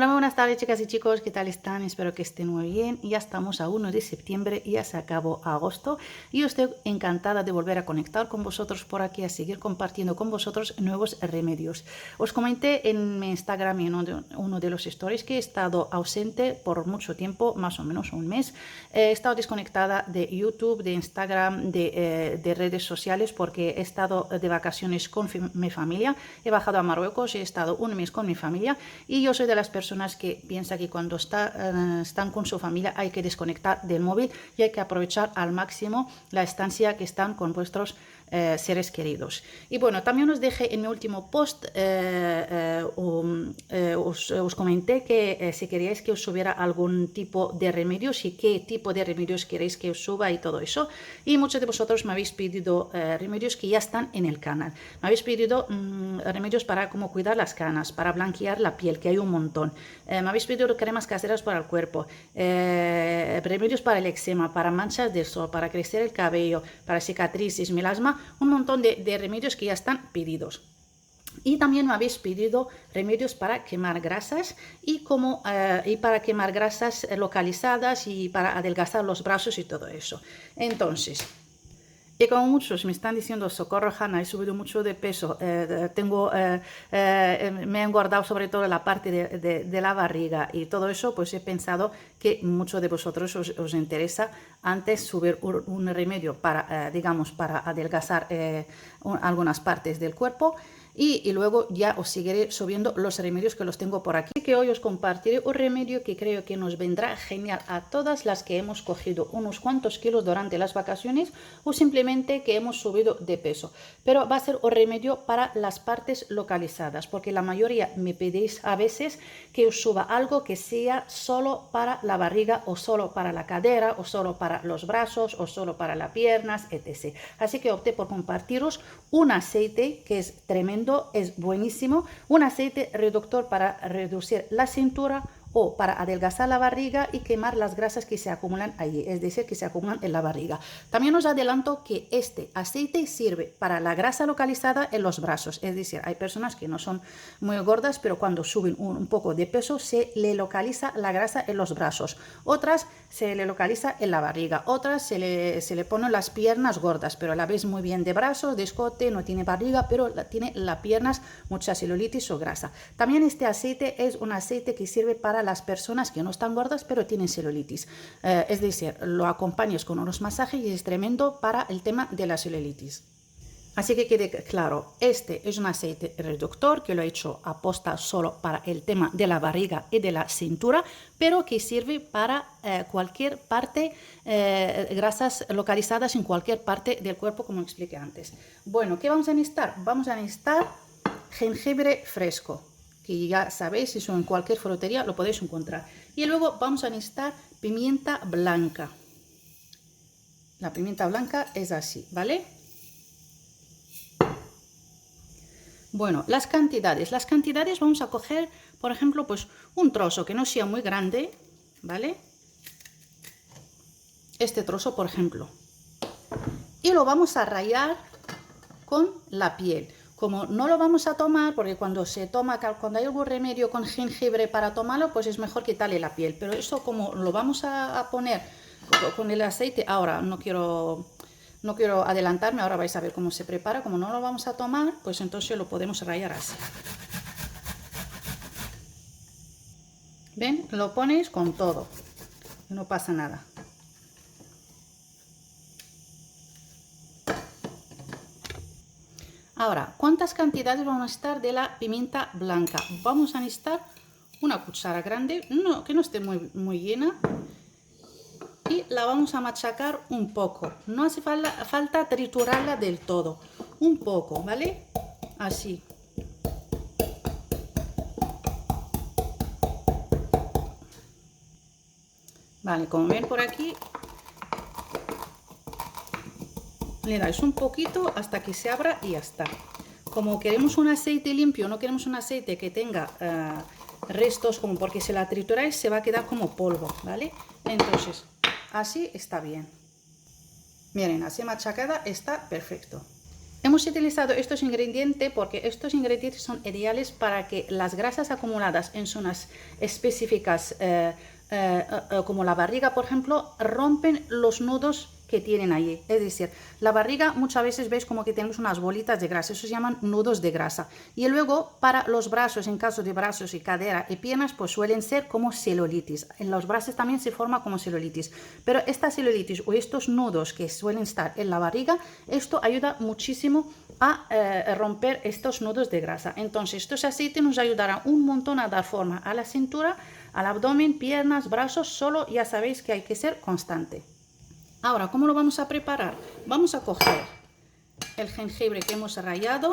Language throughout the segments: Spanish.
Hola, muy buenas tardes, chicas y chicos, ¿qué tal están? Espero que estén muy bien. Ya estamos a 1 de septiembre, ya se acabó agosto y yo estoy encantada de volver a conectar con vosotros por aquí, a seguir compartiendo con vosotros nuevos remedios. Os comenté en mi Instagram y en uno de los stories que he estado ausente por mucho tiempo, más o menos un mes. He estado desconectada de YouTube, de Instagram, de redes sociales porque he estado de vacaciones con mi familia. He bajado a Marruecos, he estado un mes con mi familia y yo soy de las personas que piensa que cuando están con su familia hay que desconectar del móvil y hay que aprovechar al máximo la estancia que están con vuestros seres queridos. Y bueno, también os dejé en mi último post, os comenté que si queríais que os subiera algún tipo de remedios y qué tipo de remedios queréis que os suba y todo eso. Y muchos de vosotros me habéis pedido remedios que ya están en el canal. Me habéis pedido remedios para cómo cuidar las canas, para blanquear la piel, que hay un montón. Me habéis pedido cremas caseras para el cuerpo, remedios para el eczema, para manchas de sol, para crecer el cabello, para cicatrices, melasma, un montón de remedios que ya están pedidos. Y también me habéis pedido remedios para quemar grasas y para quemar grasas localizadas y para adelgazar los brazos y todo eso. Entonces, y como muchos me están diciendo, socorro Hanna, he subido mucho de peso, me he engordado sobre todo la parte de la barriga y todo eso, pues he pensado que muchos de vosotros os interesa antes subir un remedio para, digamos, para adelgazar algunas partes del cuerpo. Y luego ya os seguiré subiendo los remedios que los tengo por aquí. Así que hoy os compartiré un remedio que creo que nos vendrá genial a todas las que hemos cogido unos cuantos kilos durante las vacaciones o simplemente que hemos subido de peso. Pero va a ser un remedio para las partes localizadas, porque la mayoría me pedís a veces que os suba algo que sea solo para la barriga o solo para la cadera o solo para los brazos o solo para las piernas, etc. Así que opté por compartiros un aceite que es tremendo, es buenísimo, un aceite reductor para reducir la cintura o para adelgazar la barriga y quemar las grasas que se acumulan allí, es decir, que se acumulan en la barriga. También os adelanto que este aceite sirve para la grasa localizada en los brazos, es decir, hay personas que no son muy gordas, pero cuando suben un poco de peso se le localiza la grasa en los brazos, otras se le localiza en la barriga, otras se le ponen las piernas gordas, pero la ves muy bien de brazos, de escote, no tiene barriga, pero tiene las piernas mucha celulitis o grasa. También este aceite es un aceite que sirve para las personas que no están gordas pero tienen celulitis, es decir, lo acompañas con unos masajes y es tremendo para el tema de la celulitis. Así que quede claro, este es un aceite reductor que lo he hecho aposta solo para el tema de la barriga y de la cintura, pero que sirve para cualquier parte, grasas localizadas en cualquier parte del cuerpo, como expliqué antes. Bueno, ¿qué vamos a necesitar? Vamos a necesitar jengibre fresco, que ya sabéis, eso en cualquier frutería lo podéis encontrar. Y luego vamos a necesitar pimienta blanca. La pimienta blanca es así, ¿vale? Bueno, las cantidades vamos a coger, por ejemplo, pues un trozo que no sea muy grande, ¿vale? Este trozo, por ejemplo. Y lo vamos a rallar con la piel. Como no lo vamos a tomar, porque cuando hay algún remedio con jengibre para tomarlo, pues es mejor quitarle la piel. Pero eso como lo vamos a poner con el aceite, ahora no quiero adelantarme, ahora vais a ver cómo se prepara. Como no lo vamos a tomar, pues entonces lo podemos rallar así. ¿Ven? Lo ponéis con todo, no pasa nada. Ahora, ¿cuántas cantidades vamos a necesitar de la pimienta blanca? Vamos a necesitar una cuchara grande, no, que no esté muy llena. Y la vamos a machacar un poco. No hace falta triturarla del todo. Un poco, ¿vale? Así. Vale, como ven por aquí, le dais un poquito hasta que se abra y ya está. Como queremos un aceite limpio, no queremos un aceite que tenga restos, como porque si la trituráis se va a quedar como polvo, ¿vale? Entonces, así está bien. Miren, así machacada está perfecto. Hemos utilizado estos ingredientes porque estos ingredientes son ideales para que las grasas acumuladas en zonas específicas, como la barriga, por ejemplo, rompen los nudos que tienen allí. Es decir, la barriga muchas veces veis como que tenemos unas bolitas de grasa, eso se llaman nudos de grasa. Y luego para los brazos, en caso de brazos y cadera y piernas, pues suelen ser como celulitis. En los brazos también se forma como celulitis. Pero esta celulitis o estos nudos que suelen estar en la barriga, esto ayuda muchísimo a romper estos nudos de grasa. Entonces estos aceites nos ayudarán un montón a dar forma a la cintura, al abdomen, piernas, brazos. Solo ya sabéis que hay que ser constante. Ahora, ¿cómo lo vamos a preparar? Vamos a coger el jengibre que hemos rallado,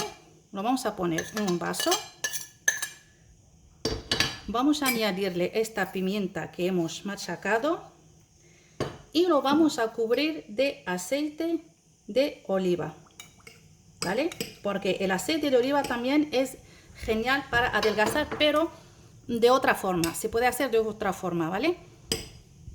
lo vamos a poner en un vaso. Vamos a añadirle esta pimienta que hemos machacado y lo vamos a cubrir de aceite de oliva, ¿vale? Porque el aceite de oliva también es genial para adelgazar, pero de otra forma, se puede hacer de otra forma, ¿vale?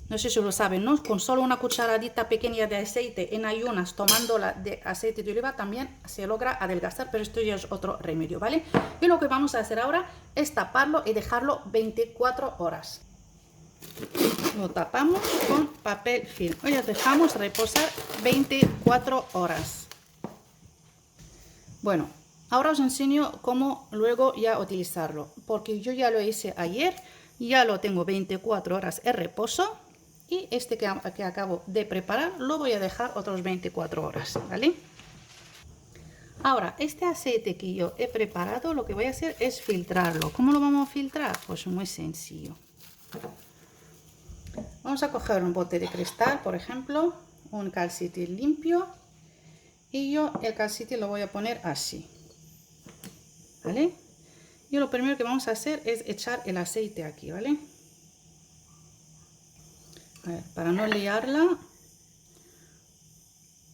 No sé si lo saben, ¿no? Con solo una cucharadita pequeña de aceite en ayunas, tomándola de aceite de oliva, también se logra adelgazar, pero esto ya es otro remedio, ¿vale? Y lo que vamos a hacer ahora es taparlo y dejarlo 24 horas. Lo tapamos con papel film y lo dejamos reposar 24 horas. Bueno, ahora os enseño cómo luego ya utilizarlo, porque yo ya lo hice ayer, ya lo tengo 24 horas en reposo. Y este que acabo de preparar lo voy a dejar otros 24 horas, ¿vale? Ahora, este aceite que yo he preparado, lo que voy a hacer es filtrarlo. ¿Cómo lo vamos a filtrar? Pues muy sencillo. Vamos a coger un bote de cristal, por ejemplo, un calcetín limpio. Y yo el calcetín lo voy a poner así, ¿vale? Y lo primero que vamos a hacer es echar el aceite aquí, ¿vale? A ver, para no liarla,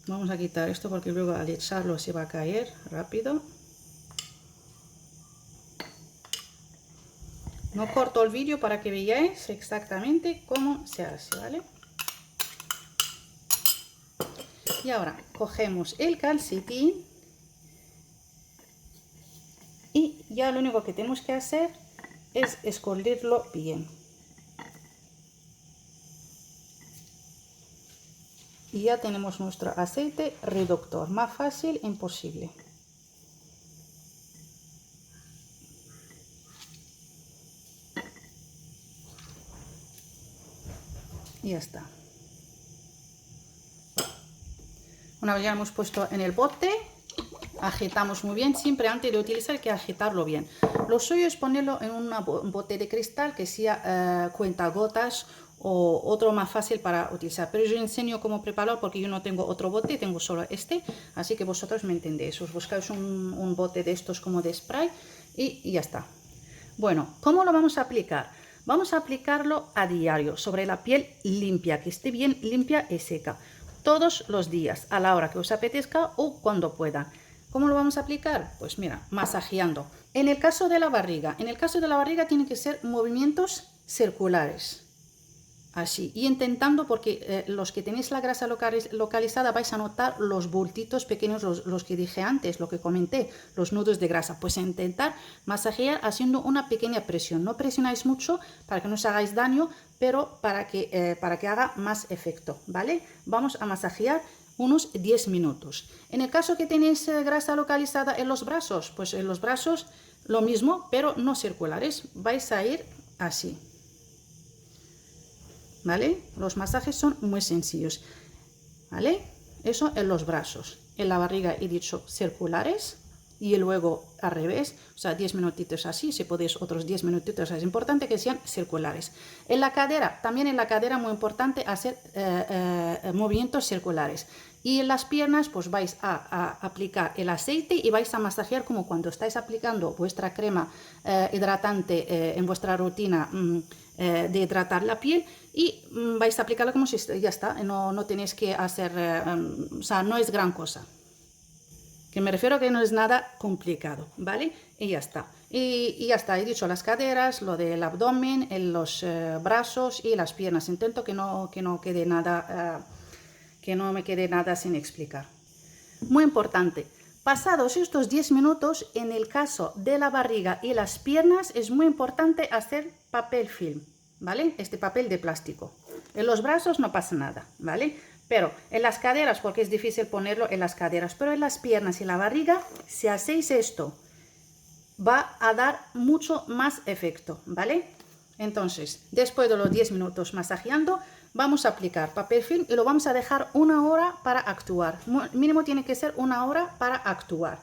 vamos a quitar esto porque luego al echarlo se va a caer rápido. No corto el vídeo para que veáis exactamente cómo se hace, ¿vale? Y ahora cogemos el calcetín y ya lo único que tenemos que hacer es escurrirlo bien. Y ya tenemos nuestro aceite reductor, más fácil imposible. Y ya está. Una vez ya lo hemos puesto en el bote, agitamos muy bien. Siempre antes de utilizar hay que agitarlo bien. Lo suyo es ponerlo en un bote de cristal que sea cuentagotas o otro más fácil para utilizar, pero yo enseño cómo prepararlo porque yo no tengo otro bote, tengo solo este, así que vosotros me entendéis. Os buscáis un bote de estos como de spray y ya está. Bueno, ¿cómo lo vamos a aplicar? Vamos a aplicarlo a diario sobre la piel limpia, que esté bien limpia y seca, todos los días, a la hora que os apetezca o cuando puedan. ¿Cómo lo vamos a aplicar? Pues mira, masajeando. En el caso de la barriga tienen que ser movimientos circulares. Así, y intentando, porque los que tenéis la grasa localizada vais a notar los bultitos pequeños, los que dije antes, lo que comenté, los nudos de grasa. Pues intentar masajear haciendo una pequeña presión. No presionáis mucho para que no os hagáis daño, pero para que haga más efecto, ¿vale? Vamos a masajear unos 10 minutos. En el caso que tenéis grasa localizada en los brazos, pues en los brazos lo mismo, pero no circulares. Vais a ir así. ¿Vale? Los masajes son muy sencillos, ¿vale? Eso en los brazos. En la barriga he dicho circulares y luego al revés, o sea, 10 minutitos así, si podéis otros 10 minutitos, es importante que sean circulares. En la cadera, también en la cadera muy importante hacer movimientos circulares. Y en las piernas pues vais a aplicar el aceite y vais a masajear como cuando estáis aplicando vuestra crema hidratante en vuestra rutina de hidratar la piel, y vais a aplicarla como si ya está, no tenéis que hacer, o sea, no es gran cosa. Que me refiero a que no es nada complicado, ¿vale? Y ya está. Y ya está, he dicho las caderas, lo del abdomen, en los brazos y las piernas. Intento que no quede nada, que no me quede nada sin explicar. Muy importante, Pasados estos 10 minutos, en el caso de la barriga y las piernas, es muy importante hacer papel film, ¿vale? Este papel de plástico. En los brazos no pasa nada, ¿vale? Pero en las caderas, porque es difícil ponerlo en las caderas, pero en las piernas y la barriga, si hacéis esto, va a dar mucho más efecto, ¿vale? Entonces, después de los 10 minutos masajeando, vamos a aplicar papel film y lo vamos a dejar 1 hora para actuar. Mínimo tiene que ser 1 hora para actuar.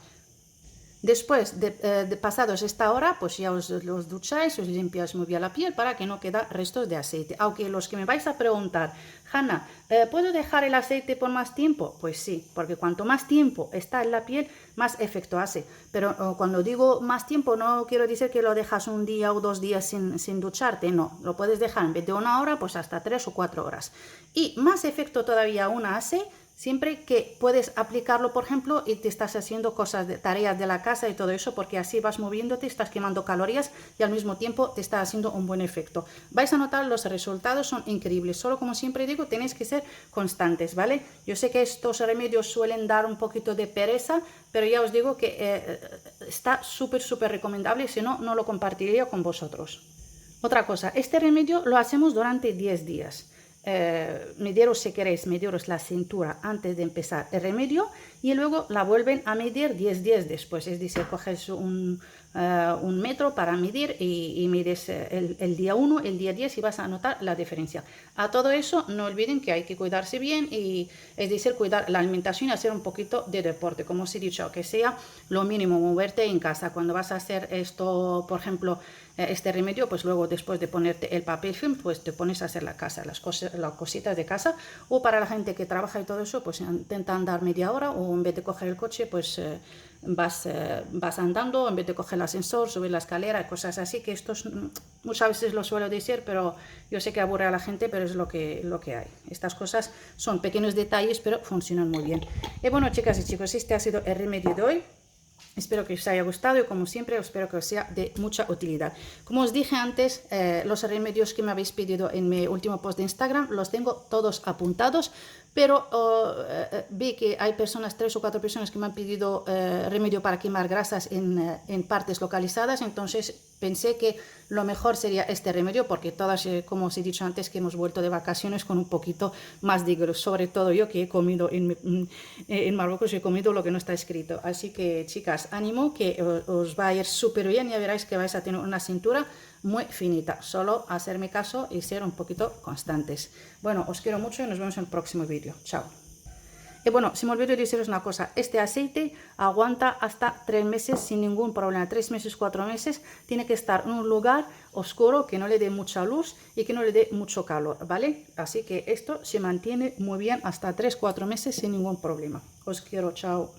Después de pasados esta hora, pues ya os ducháis, os limpiáis muy bien la piel para que no quede restos de aceite. Aunque los que me vais a preguntar, Hanna, ¿puedo dejar el aceite por más tiempo? Pues sí, porque cuanto más tiempo está en la piel, más efecto hace. Pero cuando digo más tiempo, no quiero decir que lo dejas 1 día o 2 días sin ducharte, no. Lo puedes dejar en vez de 1 hora, pues hasta 3 o 4 horas. Y más efecto todavía aún hace siempre que puedes aplicarlo, por ejemplo, y te estás haciendo cosas, tareas de la casa y todo eso, porque así vas moviéndote, estás quemando calorías y al mismo tiempo te está haciendo un buen efecto. Vais a notar los resultados son increíbles. Solo, como siempre digo, tenéis que ser constantes, ¿vale? Yo sé que estos remedios suelen dar un poquito de pereza, pero ya os digo que está súper recomendable. Si no, no lo compartiría con vosotros. Otra cosa, este remedio lo hacemos durante 10 días. Mediros, si queréis, mediros la cintura antes de empezar el remedio y luego la vuelven a medir 10 días después. Es decir, coges un metro para medir y mides el día 1, el día 10 y vas a notar la diferencia. A todo eso, no olviden que hay que cuidarse bien y es decir, cuidar la alimentación y hacer un poquito de deporte. Como os he dicho, que sea lo mínimo, moverte en casa. Cuando vas a hacer esto, por ejemplo, este remedio, pues luego después de ponerte el papel film, pues te pones a hacer la casa, las cositas de casa, o para la gente que trabaja y todo eso, pues intenta andar media hora o en vez de coger el coche, pues vas andando, en vez de coger el ascensor, subir la escalera, cosas así, que esto muchas veces lo suelo decir, pero yo sé que aburre a la gente, pero es lo que hay. Estas cosas son pequeños detalles, pero funcionan muy bien. Y bueno, chicas y chicos, este ha sido el remedio de hoy. Espero que os haya gustado y como siempre espero que os sea de mucha utilidad. Como os dije antes, los remedios que me habéis pedido en mi último post de Instagram los tengo todos apuntados, pero vi que hay personas, 3 o 4 personas que me han pedido remedio para quemar grasas en partes localizadas, entonces pensé que lo mejor sería este remedio porque todas, como os he dicho antes, que hemos vuelto de vacaciones con un poquito más de grasa, sobre todo yo que he comido en Marruecos, he comido lo que no está escrito. Así que chicas, ánimo que os va a ir súper bien, ya veréis que vais a tener una cintura muy finita, solo hacerme caso y ser un poquito constantes. Bueno, os quiero mucho y nos vemos en el próximo vídeo. Chao. Y bueno, se me olvidó deciros una cosa, este aceite aguanta hasta 3 meses sin ningún problema, 3 meses, 4 meses, tiene que estar en un lugar oscuro, que no le dé mucha luz y que no le dé mucho calor, ¿vale? Así que esto se mantiene muy bien hasta 3, 4 meses sin ningún problema. Os quiero, chao.